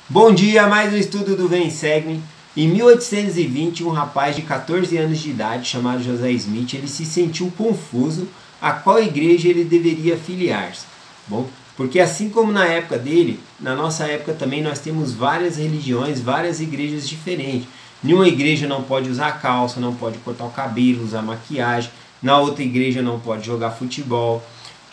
Bom dia, mais um estudo do Vem Segue-me. Em 1820, um rapaz de 14 anos de idade, chamado José Smith, ele se sentiu confuso a qual igreja ele deveria filiar-se. Bom, porque assim como na época dele, na nossa época também nós temos várias religiões, várias igrejas diferentes. Nenhuma igreja não pode usar calça, não pode cortar o cabelo, usar maquiagem. Na outra igreja não pode jogar futebol.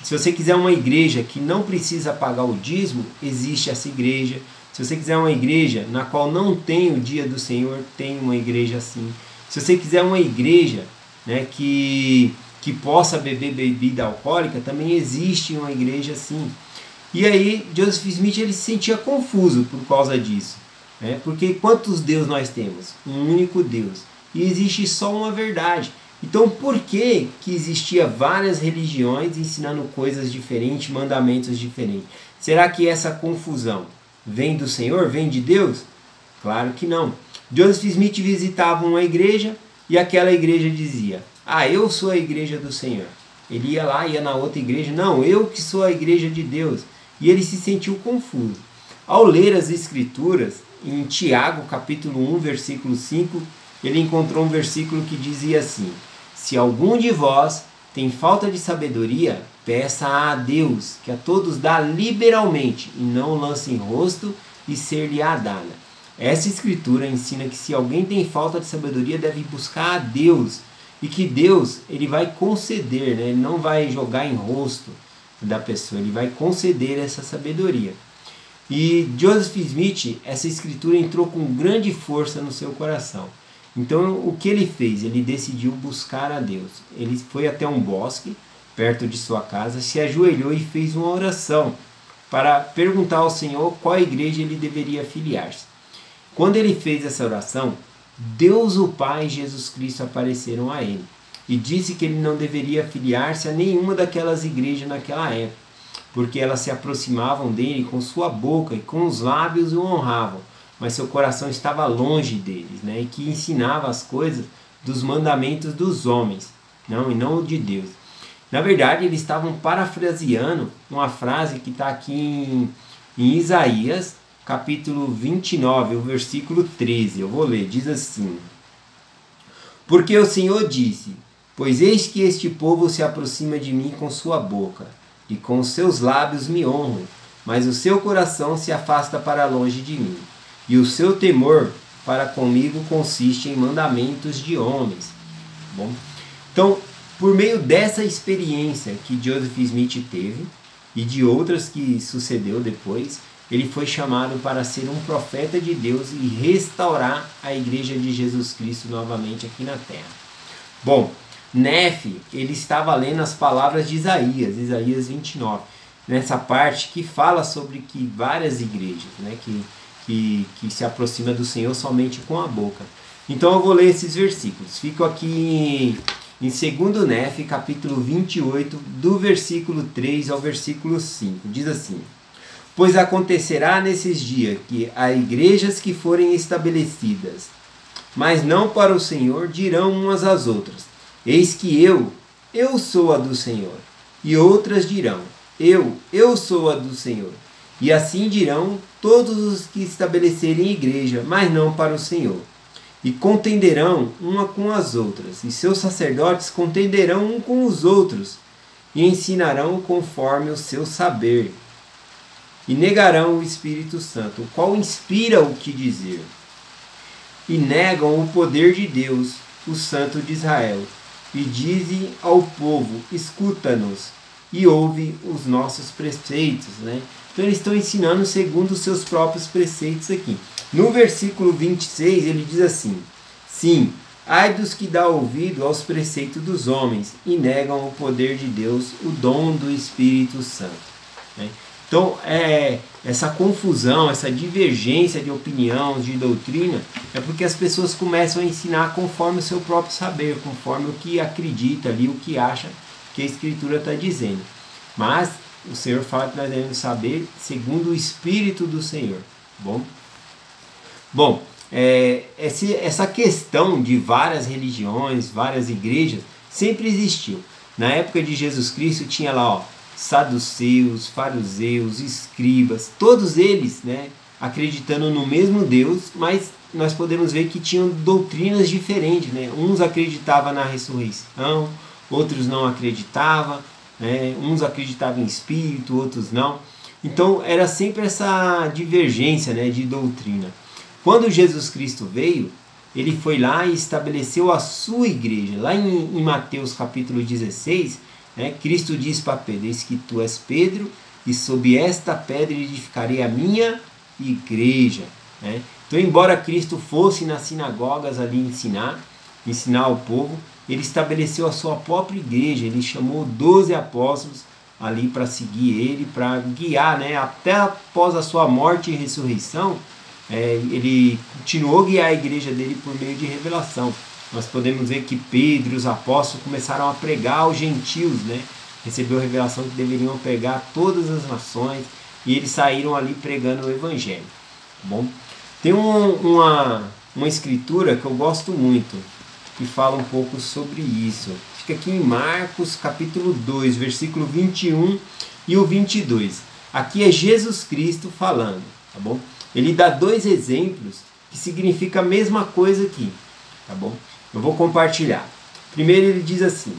Se você quiser uma igreja que não precisa pagar o dízimo, existe essa igreja. Se você quiser uma igreja na qual não tem o dia do Senhor, tem uma igreja assim. Se você quiser uma igreja, né, que possa beber bebida alcoólica, também existe uma igreja assim. E aí Joseph Smith ele se sentia confuso por causa disso, né? Porque quantos deuses nós temos? Um único Deus. E existe só uma verdade. Então por que existia várias religiões ensinando coisas diferentes, mandamentos diferentes? Será que essa confusão vem do Senhor? Vem de Deus? Claro que não. Joseph Smith visitava uma igreja e aquela igreja dizia: ah, eu sou a igreja do Senhor. Ele ia lá, ia na outra igreja: não, eu que sou a igreja de Deus. E ele se sentiu confuso. Ao ler as escrituras, em Tiago capítulo 1, versículo 5, ele encontrou um versículo que dizia assim: se algum de vós tem falta de sabedoria, peça a Deus, que a todos dá liberalmente, e não lance em rosto, e ser-lhe-á dada. Essa escritura ensina que se alguém tem falta de sabedoria, deve buscar a Deus, e que Deus ele vai conceder, né? Ele não vai jogar em rosto da pessoa, ele vai conceder essa sabedoria. E Joseph Smith, essa escritura entrou com grande força no seu coração. Então o que ele fez? Ele decidiu buscar a Deus. Ele foi até um bosque perto de sua casa, se ajoelhou e fez uma oração para perguntar ao Senhor qual igreja ele deveria filiar-se. Quando ele fez essa oração, Deus o Pai e Jesus Cristo apareceram a ele e disse que ele não deveria filiar-se a nenhuma daquelas igrejas naquela época, porque elas se aproximavam dele com sua boca e com os lábios o honravam, mas seu coração estava longe deles, né? E que ensinava as coisas dos mandamentos dos homens, e não de Deus. Na verdade, eles estavam parafraseando uma frase que está aqui em Isaías, capítulo 29, o versículo 13. Eu vou ler, diz assim: porque o Senhor disse: pois eis que este povo se aproxima de mim com sua boca, e com os seus lábios me honram, mas o seu coração se afasta para longe de mim. E o seu temor para comigo consiste em mandamentos de homens. Bom, então, por meio dessa experiência que Joseph Smith teve e de outras que sucedeu depois, ele foi chamado para ser um profeta de Deus e restaurar a igreja de Jesus Cristo novamente aqui na terra. Bom, Nefe, ele estava lendo as palavras de Isaías 29, nessa parte que fala sobre que várias igrejas, né, que se aproxima do Senhor somente com a boca. Então eu vou ler esses versículos. Fico aqui em 2 Nefe, capítulo 28, do versículo 3 ao versículo 5. Diz assim: pois acontecerá nesses dias que há igrejas que forem estabelecidas, mas não para o Senhor, dirão umas às outras: eis que eu sou a do Senhor. E outras dirão: eu sou a do Senhor. E assim dirão todos os que estabelecerem igreja, mas não para o Senhor. E contenderão uma com as outras, e seus sacerdotes contenderão um com os outros, e ensinarão conforme o seu saber. E negarão o Espírito Santo, o qual inspira o que dizer. E negam o poder de Deus, o Santo de Israel. E dizem ao povo: escuta-nos, e ouve os nossos preceitos, né? Então eles estão ensinando segundo os seus próprios preceitos aqui. No versículo 26 ele diz assim: sim, ai dos que dá ouvido aos preceitos dos homens e negam o poder de Deus, o dom do Espírito Santo, né? Então essa confusão, essa divergência de opinião, de doutrina, é porque as pessoas começam a ensinar conforme o seu próprio saber, conforme o que acredita ali, o que acha que a Escritura está dizendo. Mas o Senhor fala que nós devemos saber segundo o Espírito do Senhor. Bom, essa questão de várias religiões, várias igrejas, sempre existiu. Na época de Jesus Cristo tinha lá, saduceus, fariseus, escribas, todos eles, né, acreditando no mesmo Deus, mas nós podemos ver que tinham doutrinas diferentes, né? Uns acreditavam na ressurreição, outros não acreditavam, né? Uns acreditavam em espírito, outros não. Então era sempre essa divergência, né, de doutrina. Quando Jesus Cristo veio, ele foi lá e estabeleceu a sua igreja. Lá em Mateus capítulo 16, né, Cristo diz para Pedro: eis que tu és Pedro, e sob esta pedra edificarei a minha igreja. Né? Então, embora Cristo fosse nas sinagogas ali ensinar o povo, ele estabeleceu a sua própria igreja. Ele chamou 12 apóstolos ali para seguir ele, para guiar, né? Até após a sua morte e ressurreição, ele continuou a guiar a igreja dele por meio de revelação. Nós podemos ver que Pedro e os apóstolos começaram a pregar aos gentios, né? Recebeu a revelação que deveriam pregar todas as nações, e eles saíram ali pregando o evangelho. Bom, tem uma escritura que eu gosto muito, que fala um pouco sobre isso. Fica aqui em Marcos capítulo 2, versículo 21 e o 22. Aqui é Jesus Cristo falando, tá bom? Ele dá dois exemplos que significam a mesma coisa aqui, tá bom? Eu vou compartilhar. Primeiro ele diz assim: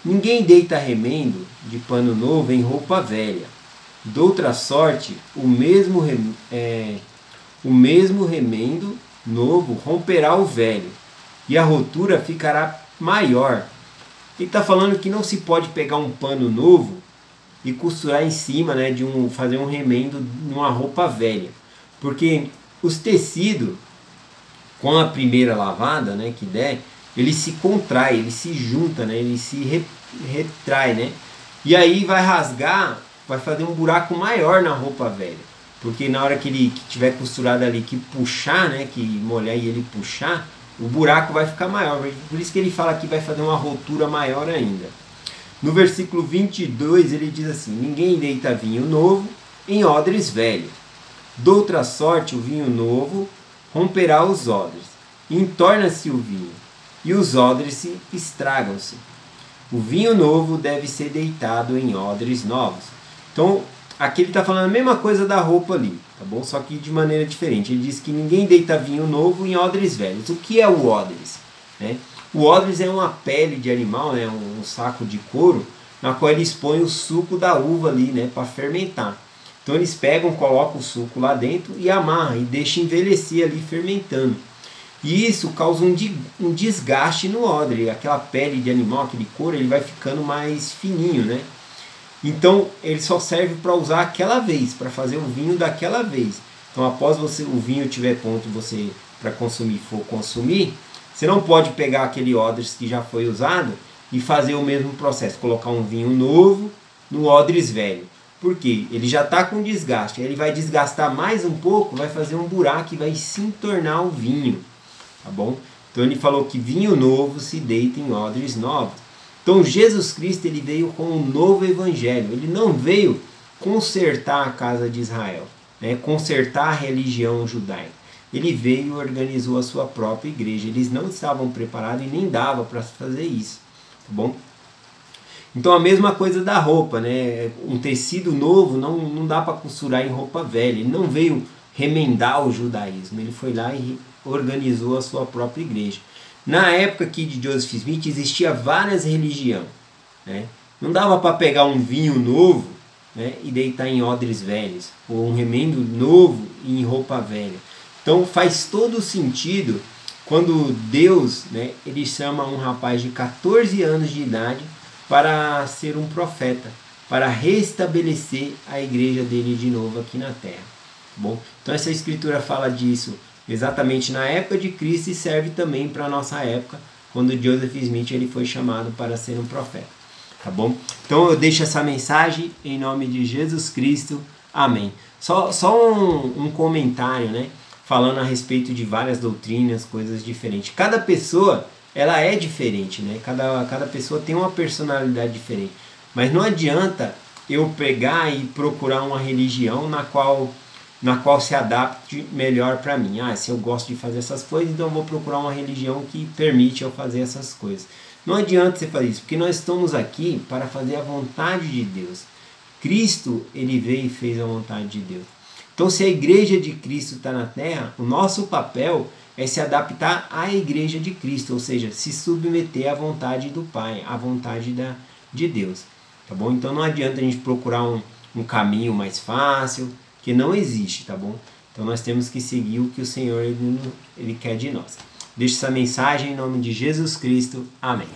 ninguém deita remendo de pano novo em roupa velha. Doutra sorte, o mesmo remendo novo romperá o velho, e a rotura ficará maior. Ele está falando que não se pode pegar um pano novo e costurar em cima, né, fazer um remendo numa roupa velha. Porque os tecidos, com a primeira lavada, né, que der, ele se contrai, ele se junta, né, ele se retrai, né? E aí vai rasgar, vai fazer um buraco maior na roupa velha. Porque na hora que ele tiver costurado ali, que puxar, né, que molhar e ele puxar, o buraco vai ficar maior. Por isso que ele fala que vai fazer uma rotura maior ainda. No versículo 22 ele diz assim: ninguém deita vinho novo em odres velhos. Doutra sorte, o vinho novo romperá os odres, e entorna-se o vinho, e os odres se estragam-se. O vinho novo deve ser deitado em odres novos. Então, aqui ele está falando a mesma coisa da roupa ali, tá bom? Só que de maneira diferente. Ele diz que ninguém deita vinho novo em odres velhos. O que é o odres? Né? O odres é uma pele de animal, né? Um saco de couro, na qual eles põem o suco da uva ali, né? Para fermentar. Então eles pegam, colocam o suco lá dentro e amarram e deixam envelhecer ali fermentando. E isso causa um desgaste no odre. Aquela pele de animal, aquele couro, ele vai ficando mais fininho, né? Então ele só serve para usar aquela vez, para fazer o vinho daquela vez. Então após o vinho tiver pronto, você para consumir for consumir, você não pode pegar aquele odres que já foi usado e fazer o mesmo processo, colocar um vinho novo no odres velho. Por quê? Ele já está com desgaste, ele vai desgastar mais um pouco, vai fazer um buraco e vai se entornar o vinho, tá bom? Então ele falou que vinho novo se deita em odres novos. Então Jesus Cristo ele veio com um novo evangelho, ele não veio consertar a casa de Israel, né? Consertar a religião judaica. Ele veio e organizou a sua própria igreja. Eles não estavam preparados e nem dava para fazer isso, tá bom? Então a mesma coisa da roupa, né? Um tecido novo não dá para costurar em roupa velha. Ele não veio remendar o judaísmo, ele foi lá e organizou a sua própria igreja. Na época aqui de Joseph Smith existia várias religiões, né? Não dava para pegar um vinho novo, né, e deitar em odres velhos, ou um remendo novo em roupa velha. Então faz todo sentido quando Deus, né, ele chama um rapaz de 14 anos de idade para ser um profeta, para restabelecer a igreja dele de novo aqui na terra. Bom, então essa escritura fala disso exatamente na época de Cristo e serve também para a nossa época, quando Joseph Smith ele foi chamado para ser um profeta. Tá bom? Então eu deixo essa mensagem em nome de Jesus Cristo. Amém. Só um comentário, né? Falando a respeito de várias doutrinas, coisas diferentes. Cada pessoa ela é diferente, né? Cada pessoa tem uma personalidade diferente. Mas não adianta eu pegar e procurar uma religião na qual se adapte melhor para mim. Se eu gosto de fazer essas coisas, então eu vou procurar uma religião que permite eu fazer essas coisas. Não adianta você fazer isso, porque nós estamos aqui para fazer a vontade de Deus. Cristo, ele veio e fez a vontade de Deus. Então, se a igreja de Cristo está na terra, o nosso papel é se adaptar à igreja de Cristo, ou seja, se submeter à vontade do Pai, à vontade de Deus. Tá bom? Então não adianta a gente procurar um caminho mais fácil, que não existe, tá bom? Então nós temos que seguir o que o Senhor ele quer de nós. Deixo essa mensagem em nome de Jesus Cristo. Amém.